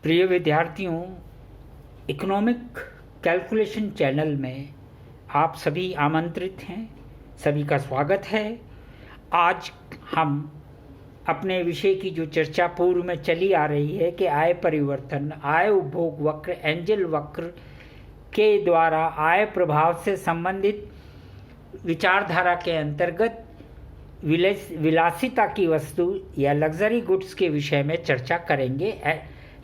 प्रिय विद्यार्थियों, economic calculation channel में आप सभी आमंत्रित हैं। सभी का स्वागत है। आज हम अपने विषय की जो चर्चा पूर्व में चली आ रही है कि आय परिवर्तन, आय उपभोग वक्र, एंजल वक्र के द्वारा आय प्रभाव से संबंधित विचारधारा के अंतर्गत विलासिता की वस्तु या लग्जरी गुड्स के विषय में चर्चा करेंगे।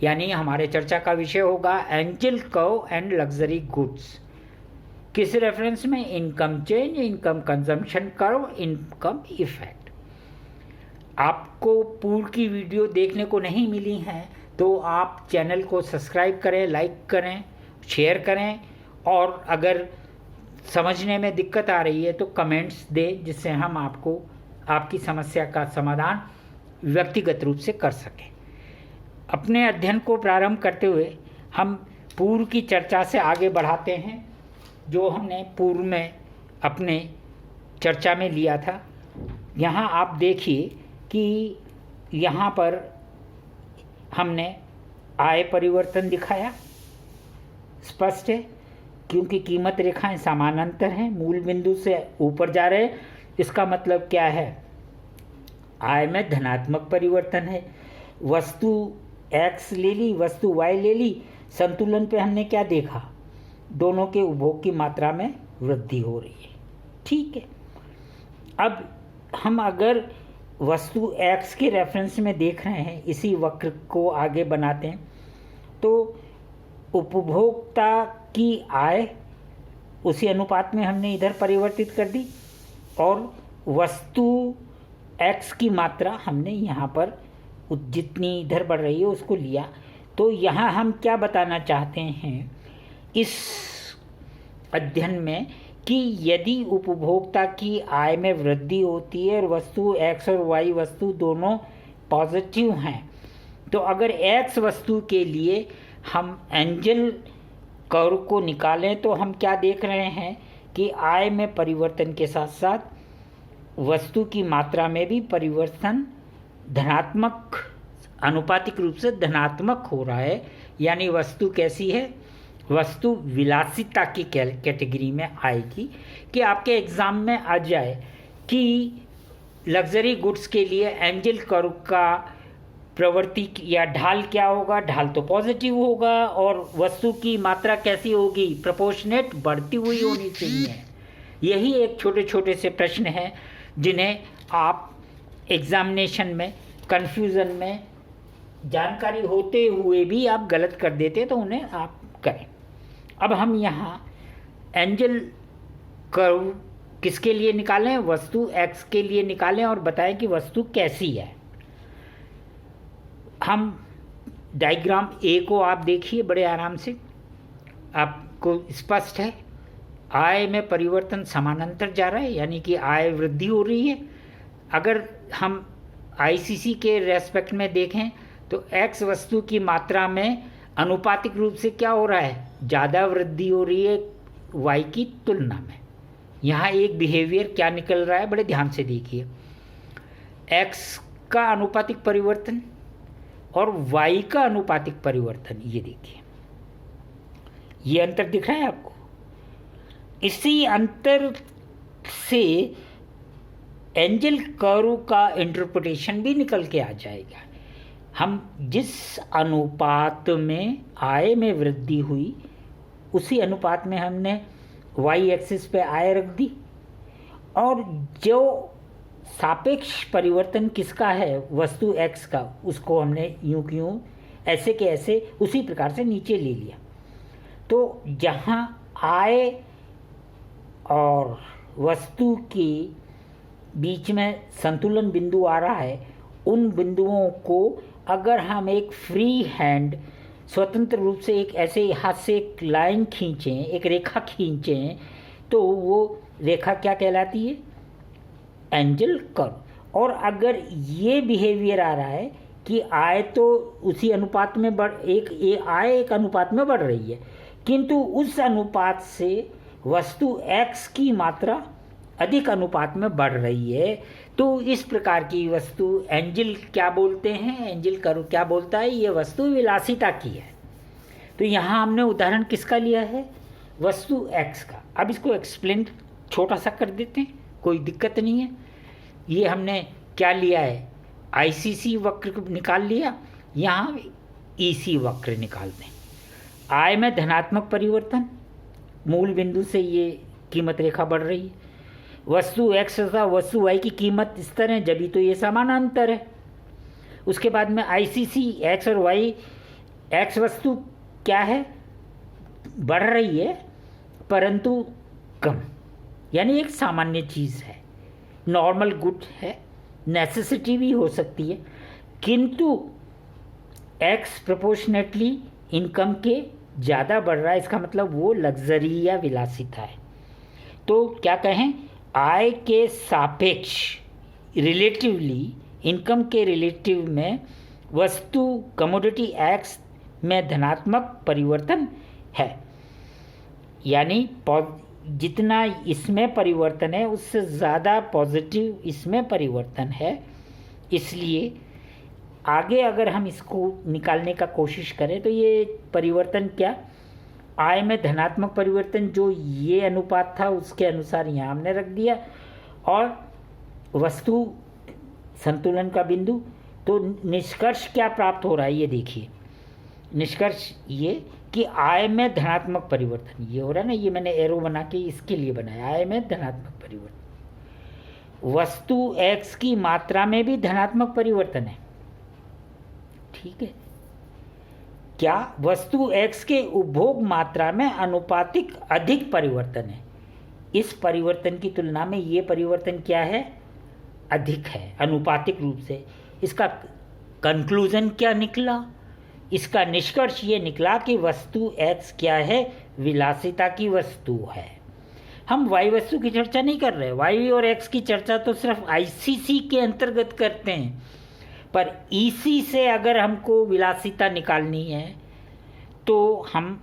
यानी हमारे चर्चा का विषय होगा angel curve and luxury goods. किस रेफरेंस में? Income change, income consumption curve, income effect. आपको पूर्व की वीडियो देखने को नहीं मिली हैं तो आप चैनल को सब्सक्राइब करें, लाइक करें, शेयर करें, और अगर समझने में दिक्कत आ रही है तो कमेंट्स दें, जिससे हम आपको आपकी समस्या का समाधान व्यक्तिगत रूप से कर सकें। अपने अध्ययन को प्रारंभ करते हुए हम पूर्व की चर्चा से आगे बढ़ाते हैं, जो हमने पूर्व में अपने चर्चा में लिया था। यहाँ आप देखिए कि यहाँ पर हमने आय परिवर्तन दिखाया। स्पष्ट है, क्योंकि कीमत रेखाएं समानांतर हैं, मूल बिंदु से ऊपर जा रहे हैं। इसका मतलब क्या है? आय में धनात्मक परिवर्तन है। वस्तु X ले ली, वस्तु Y ले ली, संतुलन पे हमने क्या देखा? दोनों के उपभोग की मात्रा में वृद्धि हो रही है। ठीक है, अब हम अगर वस्तु X के रेफरेंस में देख रहे हैं, इसी वक्र को आगे बनाते हैं, तो उपभोक्ता की आय उसी अनुपात में हमने इधर परिवर्तित कर दी, और वस्तु X की मात्रा हमने यहाँ पर जितनी इधर बढ़ रही है उसको लिया। तो यहाँ हम क्या बताना चाहते हैं इस अध्ययन में कि यदि उपभोक्ता की आय में वृद्धि होती है और वस्तु X और Y वस्तु दोनों पॉजिटिव हैं, तो अगर X वस्तु के लिए हम एंजल कर्व को निकालें तो हम क्या देख रहे हैं कि आय में परिवर्तन के साथ साथ वस्तु की मात्रा में भी परिवर्तन धनात्मक, आनुपातिक रूप से धनात्मक हो रहा है। यानी वस्तु कैसी है? वस्तु विलासिता की कैटेगरी में आएगी। कि आपके एग्ज़ाम में आ जाए कि लग्जरी गुड्स के लिए एंजल कर्व का प्रवृत्ति या ढाल क्या होगा? ढाल तो पॉजिटिव होगा, और वस्तु की मात्रा कैसी होगी? प्रोपोर्शनेट, बढ़ती हुई होनी चाहिए। यही एक छोटे छोटे से प्रश्न हैं जिन्हें आप एग्जामिनेशन में कन्फ्यूज़न में जानकारी होते हुए भी आप गलत कर देते, तो उन्हें आप करें। अब हम यहाँ एंजल कर्व किसके लिए निकालें? वस्तु X के लिए निकालें और बताएं कि वस्तु कैसी है। हम डायग्राम A को आप देखिए बड़े आराम से, आपको स्पष्ट है। आय में परिवर्तन समानांतर जा रहा है, यानी कि आय वृद्धि हो रही है। अगर हम ICC के रेस्पेक्ट में देखें तो X वस्तु की मात्रा में अनुपातिक रूप से क्या हो रहा है? ज़्यादा वृद्धि हो रही है Y की तुलना में। यहाँ एक बिहेवियर क्या निकल रहा है, बड़े ध्यान से देखिए। X का अनुपातिक परिवर्तन और Y का अनुपातिक परिवर्तन, ये देखिए, ये अंतर दिख रहा है आपको। इसी अंतर से एंजल कर्व का इंटरप्रिटेशन भी निकल के आ जाएगा। हम जिस अनुपात में आय में वृद्धि हुई, उसी अनुपात में हमने Y एक्सिस पे आय रख दी, और जो सापेक्ष परिवर्तन किसका है? वस्तु X का, उसको हमने यूं की यूं, ऐसे के ऐसे उसी प्रकार से नीचे ले लिया। तो जहाँ आय और वस्तु की बीच में संतुलन बिंदु आ रहा है, उन बिंदुओं को अगर हम एक फ्री हैंड स्वतंत्र रूप से एक ऐसे हाथ से एक लाइन खींचें, एक रेखा खींचें, तो वो रेखा क्या कहलाती है? Angel curve. और अगर ये बिहेवियर आ रहा है कि आय तो उसी अनुपात में आय एक अनुपात में बढ़ रही है, किंतु उस अनुपात से वस्तु X की मात्रा अधिक अनुपात में बढ़ रही है, तो इस प्रकार की वस्तु एंजल क्या बोलते हैं, एंजल कर्व क्या बोलता है, ये वस्तु विलासिता की है। तो यहाँ हमने उदाहरण किसका लिया है, वस्तु एक्स का। अब इसको एक्सप्लेन छोटा सा कर देते हैं, कोई दिक्कत नहीं है। ये हमने क्या लिया है, आईसीसी वक्र निकाल लिया, यहाँ ईसी वक्र निकालते हैं। आय में धनात्मक परिवर्तन, मूल बिंदु से ये कीमत रेखा बढ़ रही है। वस्तु एक्स तथा वस्तु वाई की कीमत स्तर है, जब तो ये समानांतर है। उसके बाद में आईसीसी एक्स और वाई, एक्स वस्तु क्या है, बढ़ रही है परंतु कम, यानी एक सामान्य चीज़ है, नॉर्मल गुड है, नेसेसिटी भी हो सकती है, किंतु एक्स प्रोपोर्शनेटली इनकम के ज़्यादा बढ़ रहा है, इसका मतलब वो लग्जरी या विलासिता है। तो क्या कहें, आय के सापेक्ष रिलेटिवली, इनकम के रिलेटिव में वस्तु कमोडिटी एक्स में धनात्मक परिवर्तन है, यानी जितना इसमें परिवर्तन है उससे ज़्यादा पॉजिटिव इसमें परिवर्तन है। इसलिए आगे अगर हम इसको निकालने का कोशिश करें तो ये परिवर्तन क्या, आय में धनात्मक परिवर्तन जो ये अनुपात था उसके अनुसार यहाँ हमने रख दिया, और वस्तु संतुलन का बिंदु। तो निष्कर्ष क्या प्राप्त हो रहा है, ये देखिए, निष्कर्ष ये कि आय में धनात्मक परिवर्तन ये हो रहा है ना, ये मैंने एरो बना के इसके लिए बनाया, आय में धनात्मक परिवर्तन। वस्तु एक्स की मात्रा में भी धनात्मक परिवर्तन है, ठीक है। क्या, वस्तु एक्स के उपभोग मात्रा में अनुपातिक अधिक परिवर्तन है। इस परिवर्तन की तुलना में ये परिवर्तन क्या है, अधिक है अनुपातिक रूप से। इसका कंक्लूजन क्या निकला, इसका निष्कर्ष ये निकला कि वस्तु एक्स क्या है, विलासिता की वस्तु है। हम वाई वस्तु की चर्चा नहीं कर रहे, वाई और एक्स की चर्चा तो सिर्फ आईसीसी के अंतर्गत करते हैं, पर ईसी से अगर हमको विलासिता निकालनी है तो हम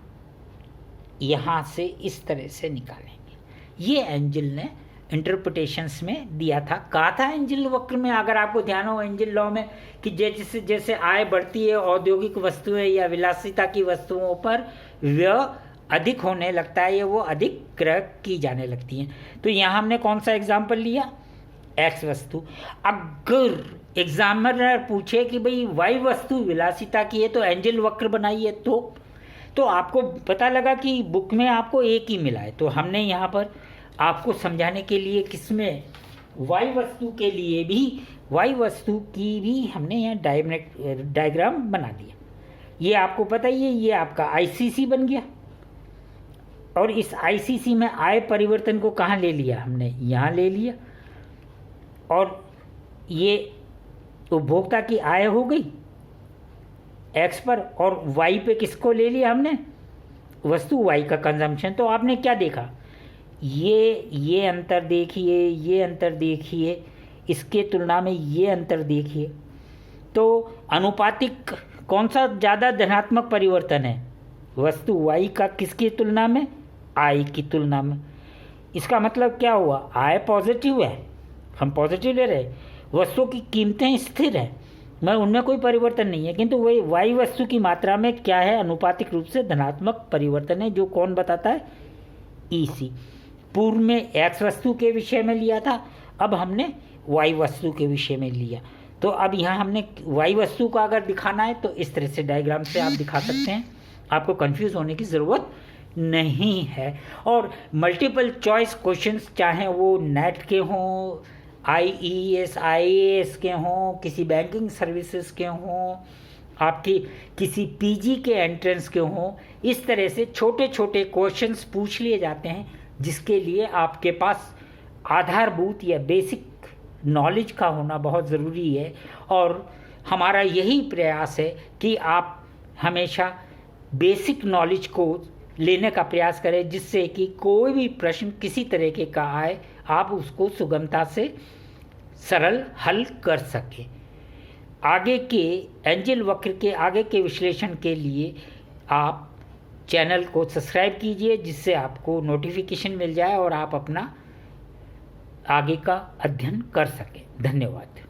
यहाँ से इस तरह से निकालेंगे। ये एंजल ने इंटरप्रिटेशंस में दिया था, कहा था एंजल वक्र में, अगर आपको ध्यान हो एंजल लॉ में, कि जैसे जैसे आय बढ़ती है औद्योगिक वस्तुएं या विलासिता की वस्तुओं पर व्यय अधिक होने लगता है, या वो अधिक क्रय की जाने लगती हैं। तो यहाँ हमने कौन सा एग्जाम्पल लिया, एक्स वस्तु। अगर एग्जामिनर पूछे कि भाई वाई वस्तु विलासिता की है तो एंजल वक्र बनाइए, तो आपको पता लगा कि बुक में आपको एक ही मिला है। तो हमने यहाँ पर आपको समझाने के लिए किसमें, वाई वस्तु के लिए भी, वाई वस्तु की भी हमने यहाँ डायग्राम बना दिया। ये आपको पता ही है, ये आपका आईसीसी बन गया, और इस आईसीसी में आय परिवर्तन को कहाँ ले लिया हमने, यहाँ ले लिया, और ये उपभोक्ता की आय हो गई एक्स पर, और वाई पे किसको ले लिया हमने, वस्तु वाई का कंजम्पशन। तो आपने क्या देखा, ये अंतर देखिए, ये अंतर देखिए, इसके तुलना में ये अंतर देखिए। तो अनुपातिक कौन सा ज़्यादा धनात्मक परिवर्तन है, वस्तु वाई का किसकी तुलना में, आई की तुलना में। इसका मतलब क्या हुआ, आय पॉजिटिव है, हम पॉजिटिव ले रहे, वस्तुओं की कीमतें स्थिर है, मैं उनमें कोई परिवर्तन नहीं है, किंतु वही वाई वस्तु की मात्रा में क्या है, अनुपातिक रूप से धनात्मक परिवर्तन है, जो कौन बताता है, ईसी। पूर्व में एक्स वस्तु के विषय में लिया था, अब हमने वाई वस्तु के विषय में लिया। तो अब यहाँ हमने वाई वस्तु को अगर दिखाना है तो इस तरह से डायग्राम से आप दिखा सकते हैं, आपको कंफ्यूज होने की ज़रूरत नहीं है। और मल्टीपल चॉइस क्वेश्चंस, चाहे वो नेट के हों, आईईएस आईएएस के हों, किसी बैंकिंग सर्विसेज के हों, आपकी किसी पीजी के एंट्रेंस के हों, इस तरह से छोटे छोटे क्वेश्चंस पूछ लिए जाते हैं, जिसके लिए आपके पास आधारभूत या बेसिक नॉलेज का होना बहुत ज़रूरी है। और हमारा यही प्रयास है कि आप हमेशा बेसिक नॉलेज को लेने का प्रयास करें, जिससे कि कोई भी प्रश्न किसी तरीके का आए आप उसको सुगमता से सरल हल कर सकें। आगे के एंजल वक्र के आगे के विश्लेषण के लिए आप चैनल को सब्सक्राइब कीजिए, जिससे आपको नोटिफिकेशन मिल जाए और आप अपना आगे का अध्ययन कर सकें। धन्यवाद।